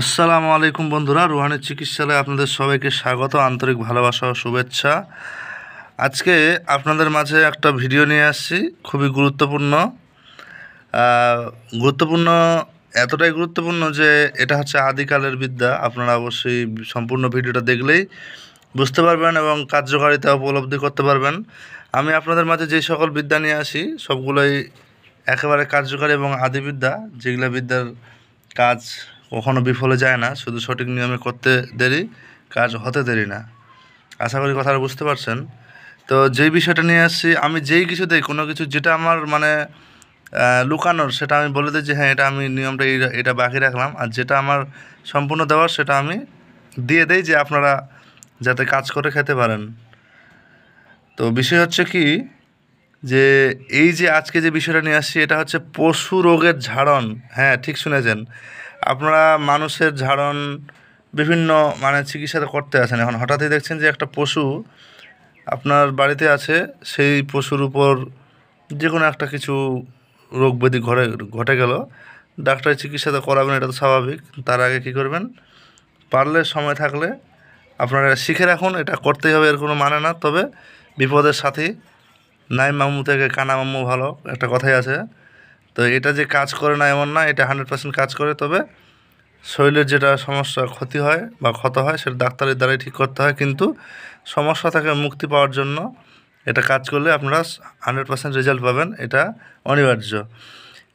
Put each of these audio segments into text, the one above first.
আসসালামু আলাইকুম বন্ধুরা, রুহানি চিকিৎসালয়ে আপনাদের সবাইকে স্বাগত, আন্তরিক ভালোবাসা ও শুভেচ্ছা। আজকে আপনাদের মাঝে একটা ভিডিও নিয়ে আসছি, খুবই গুরুত্বপূর্ণ। গুরুত্বপূর্ণ এতটাই গুরুত্বপূর্ণ যে এটা হচ্ছে আদিকালের বিদ্যা। আপনারা অবশ্যই সম্পূর্ণ ভিডিওটা দেখলেই বুঝতে পারবেন এবং কার্যকারিতা উপলব্ধি করতে পারবেন। আমি আপনাদের মাঝে যেই সকল বিদ্যা নিয়ে আসি সবগুলোই একেবারে কার্যকারী এবং আদি বিদ্যা, যেগুলো বিদ্যার কাজ কখনো বিফলে যায় না, শুধু সঠিক নিয়মে করতে দেরি, কাজ হতে দেরি না। আশা করি কথাটা বুঝতে পারছেন। তো যেই বিষয়টা নিয়ে আসছি, আমি যেই কিছু দেই, কোনো কিছু যেটা আমার মানে লুকানোর, সেটা আমি বলে দিই যে হ্যাঁ এটা আমি নিয়মটা এটা বাকি রাখলাম, আর যেটা আমার সম্পূর্ণ দেওয়ার সেটা আমি দিয়ে দেই যে আপনারা যাতে কাজ করে খেতে পারেন। তো বিষয় হচ্ছে কি, যে এই যে আজকে যে বিষয়টা নিয়ে আসছি এটা হচ্ছে পশু রোগের ঝাড়ন। হ্যাঁ, ঠিক শুনেছেন আপনারা। মানুষের ঝাড়ন বিভিন্ন মানে চিকিৎসাতে করতে আছেন, এখন হঠাৎই দেখছেন যে একটা পশু আপনার বাড়িতে আছে, সেই পশুর উপর যে কোনো একটা কিছু রোগ ব্যাধি ঘটে গেল, ডাক্তারি চিকিৎসাতে করাবেন, এটা তো স্বাভাবিক। তার আগে কী করবেন, পারলে সময় থাকলে আপনারা শিখে রাখুন। এটা করতেই হবে এর কোনো মানে না, তবে বিপদের সাথী নাই মামু থেকে কানা মামু ভালো, একটা কথাই আছে। তো এটা যে কাজ করে না এমন না, এটা 100% কাজ করে, তবে শরীরের যেটা সমস্যা ক্ষতি হয় বা ক্ষত হয় সেটা ডাক্তারের দ্বারাই ঠিক করতে হয়। কিন্তু সমস্যা থেকে মুক্তি পাওয়ার জন্য এটা কাজ করলে আপনারা 100% রেজাল্ট পাবেন, এটা অনিবার্য।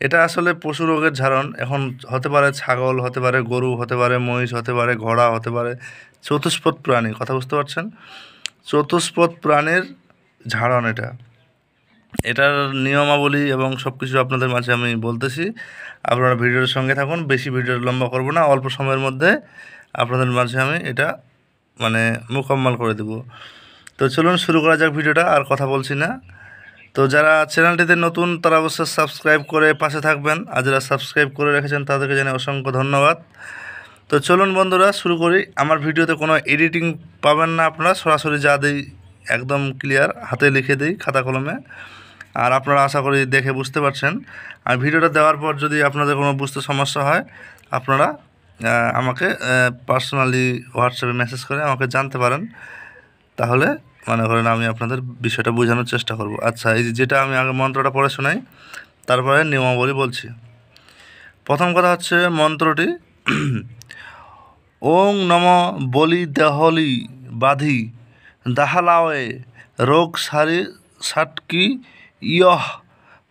এটা আসলে পশু রোগের ঝাড়ন। এখন হতে পারে ছাগল, হতে পারে গরু, হতে পারে মহিষ, হতে পারে ঘোড়া, হতে পারে চতুষ্পদ প্রাণী, কথা বুঝতে পারছেন? চতুষ্পদ প্রাণীর ঝাড়ন এটা। এটার নিয়মাবলী এবং সব কিছু আপনাদের মাঝে আমি বলতেছি, আপনারা ভিডিওর সঙ্গে থাকুন। বেশি ভিডিও লম্বা করব না, অল্প সময়ের মধ্যে আপনাদের মাঝে আমি এটা মানে মোকাম্মল করে দেব। তো চলুন শুরু করা যাক ভিডিওটা, আর কথা বলছি না। তো যারা চ্যানেলটিতে নতুন তারা অবশ্যই সাবস্ক্রাইব করে পাশে থাকবেন, আর যারা সাবস্ক্রাইব করে রেখেছেন তাদেরকে জানাই অসংখ্য ধন্যবাদ। তো চলুন বন্ধুরা শুরু করি। আমার ভিডিওতে কোনো এডিটিং পাবেন না আপনারা, সরাসরি যা দিই একদম ক্লিয়ার, হাতে লিখে দিই খাতা কলমে। আর আপনারা আশা করি দেখে বুঝতে পারছেন। আর ভিডিওটা দেওয়ার পর যদি আপনাদের কোনো বুঝতে সমস্যা হয়, আপনারা আমাকে পার্সোনালি হোয়াটসঅ্যাপে মেসেজ করে আমাকে জানতে পারেন। তাহলে মনে করেন আমি আপনাদের বিষয়টা বোঝানোর চেষ্টা করব। আচ্ছা, এই যেটা আমি আগে মন্ত্রটা পড়ে শোনাই, তারপরে নিয়মাবলী বলছি। প্রথম কথা হচ্ছে মন্ত্রটি ওং নম বলি দেহলি বাধি দাহালাওয়ে রোগ সারি সাটকি ইয়হ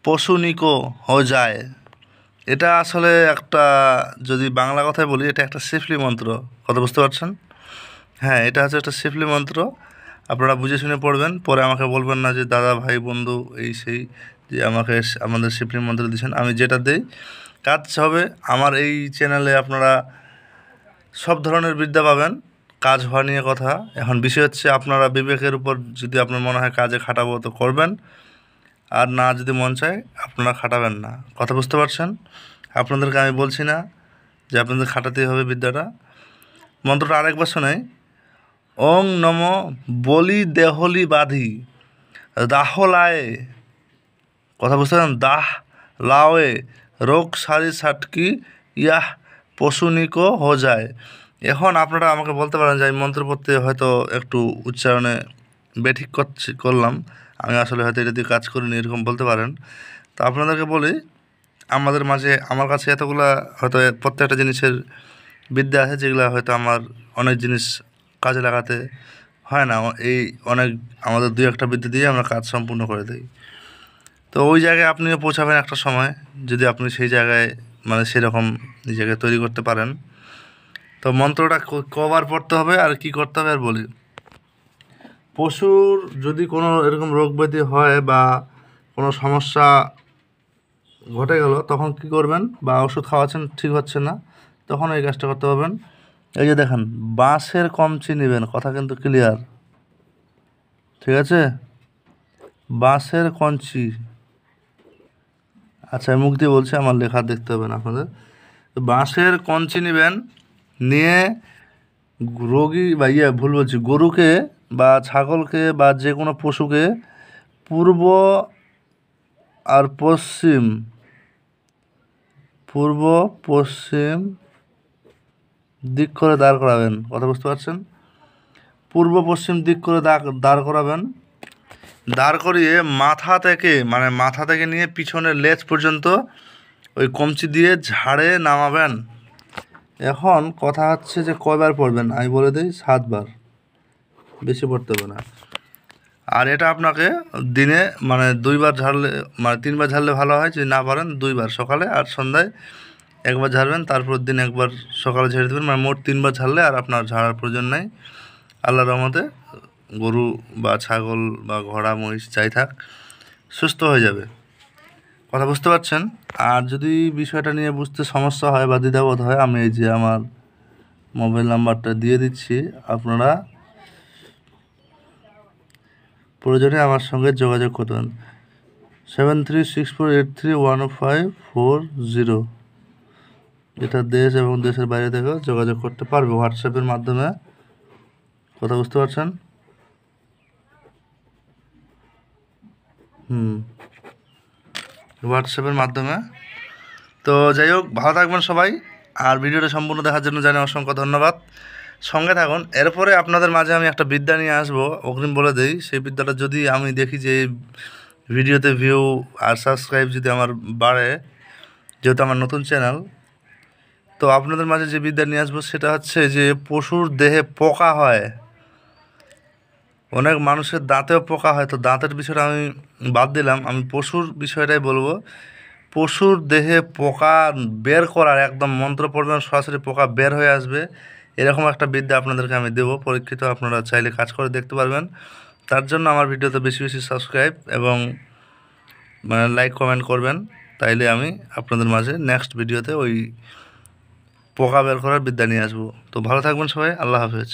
পশুনিকো হো যায়। এটা আসলে একটা, যদি বাংলা কথায় বলি, এটা একটা সিফলি মন্ত্র। কথা বুঝতে পারছেন? হ্যাঁ, এটা হচ্ছে একটা সিফলি মন্ত্র। আপনারা বুঝে শুনে পড়বেন, পরে আমাকে বলবেন না যে দাদা ভাই বন্ধু এই সেই যে আমাকে আমাদের সিফলি মন্ত্র দিয়েছেন। আমি যেটা দেই কাজ হবে। আমার এই চ্যানেলে আপনারা সব ধরনের বিদ্যা পাবেন, কাজ হওয়া নিয়ে কথা। এখন বিষয় হচ্ছে আপনারা বিবেকের উপর, যদি আপনার মনে হয় কাজে খাটাবো তো করবেন, আর না যদি মন চায় আপনারা খাটাবেন না। কথা বুঝতে পারছেন? আপনাদেরকে আমি বলছি না যে আপনাদের খাটাতেই হবে বিদ্যাটা। মন্ত্রটা আরেকবার শোনাই। ওং নম বলি দেহলি বাধি দাহলায়ে, কথা বুঝতে পারেন, দাহ লাওয়ে রোগ সারি সাটকি ইয়াহ পশুনিকো হো যায়। এখন আপনারা আমাকে বলতে পারেন যে আমি মন্ত্র পড়তে হয়তো একটু উচ্চারণে বেঠিক করলাম, আমি আসলে হয়তো এটা দিয়ে কাজ করিনি, এরকম বলতে পারেন। তো আপনাদেরকে বলি, আমাদের মাঝে আমার কাছে এতগুলা হয়তো প্রত্যেকটা জিনিসের বিদ্যা আছে, যেগুলো হয়তো আমার অনেক জিনিস কাজে লাগাতে হয় না। এই অনেক আমাদের দুই একটা বিদ্যা দিয়ে আমরা কাজ সম্পূর্ণ করে দিই। তো ওই জায়গায় আপনিও পৌঁছাবেন একটা সময়, যদি আপনি সেই জায়গায় মানে সেরকম নিজেকে তৈরি করতে পারেন। তো মন্ত্রটা কবার পড়তে হবে আর কি করতে হবে আর বলি। পশুর যদি কোনো এরকম রোগ ব্যাধি হয় বা কোনো সমস্যা ঘটে গেল, তখন কি করবেন, বা ওষুধ খাওয়াচ্ছেন ঠিক হচ্ছে না, তখন এই কাজটা করতে পারবেন। এই যে দেখেন, বাঁশের কঞ্চি নেবেন, কথা কিন্তু ক্লিয়ার, ঠিক আছে? বাঁশের কঞ্চি। আচ্ছা, আমি মুখ দিয়ে বলছি, আমার লেখা দেখতে হবে না আপনাদের। তো বাঁশের কঞ্চি নেবেন, নিয়ে রোগী বা ভুল বলছি, গরুকে বা ছাগলকে বা যে কোনো পশুকে পূর্ব আর পশ্চিম, পূর্ব পশ্চিম দিক করে দাঁড় করাবেন, কথা বুঝতে পারছেন? পূর্ব পশ্চিম দিক করে দাঁড় করাবেন। দাঁড় করিয়ে মাথা থেকে নিয়ে পিছনের লেজ পর্যন্ত ওই কমচি দিয়ে ঝাড়ে নামাবেন। এখন কথা হচ্ছে যে কয়বার পড়বেন, আমি বলে দিই 7 বার, বেশি পড়তে হবে না। আর এটা আপনাকে দিনে 2 বার ঝাড়লে 3 বার ঝাড়লে ভালো হয়, যদি না পারেন 2 বার, সকালে আর সন্ধ্যায় একবার ঝাড়বেন, তারপর দিন একবার সকালে ঝেড়ে দেবেন, মোট 3 বার ঝাড়লে আর আপনার ঝাড়ার প্রয়োজন নেই। আল্লাহর রহমতে গরু বা ছাগল বা ঘোড়া মহিষ যাই থাক সুস্থ হয়ে যাবে, কথা বুঝতে পারছেন? আর যদি বিষয়টা নিয়ে বুঝতে সমস্যা হয় বা দ্বিধাবোধ হয়, আমি এই যে আমার মোবাইল নাম্বারটা দিয়ে দিচ্ছি, আপনারা প্রয়োজনে আমার সঙ্গে যোগাযোগ করবেন। 7364831540। এটা দেশ এবং দেশের বাইরে থেকেও যোগাযোগ করতে পারবে হোয়াটসঅ্যাপের মাধ্যমে, কথা বুঝতে পারছেন? হোয়াটসঅ্যাপের মাধ্যমে। তো যাই হোক, ভালো থাকবেন সবাই। আর ভিডিওটা সম্পূর্ণ দেখার জন্য জানাই অসংখ্য ধন্যবাদ। সঙ্গে থাকুন। এরপরে আপনাদের মাঝে আমি একটা বিদ্যা নিয়ে আসবো, অগ্রিম বলে দেই। সেই বিদ্যাটা যদি আমি দেখি যে ভিডিওতে ভিউ আর সাবস্ক্রাইব যদি আমার বাড়ে, যেহেতু আমার নতুন চ্যানেল, তো আপনাদের মাঝে যে বিদ্যা নিয়ে আসবো সেটা হচ্ছে যে পশুর দেহে পোকা হয়, অনেক মানুষের দাঁতেও পোকা হয়। তো দাঁতের বিষয়টা আমি বাদ দিলাম, আমি পশুর বিষয়টাই বলবো। পশুর দেহে পোকা বের করার একদম মন্ত্র পড়বেন, সরাসরি পোকা বের হয়ে আসবে, এরকম একটা বিদ্যা আপনাদেরকে আমি দেবো পরীক্ষিত। আপনারা চাইলে কাজ করে দেখতে পারবেন। তার জন্য আমার ভিডিওতে বেশি বেশি সাবস্ক্রাইব এবং লাইক কমেন্ট করবেন, তাইলে আমি আপনাদের মাঝে নেক্সট ভিডিওতে ওই পোকা বের করার বিদ্যা নিয়ে আসবো। তো ভালো থাকবেন সবাই, আল্লাহ হাফেজ।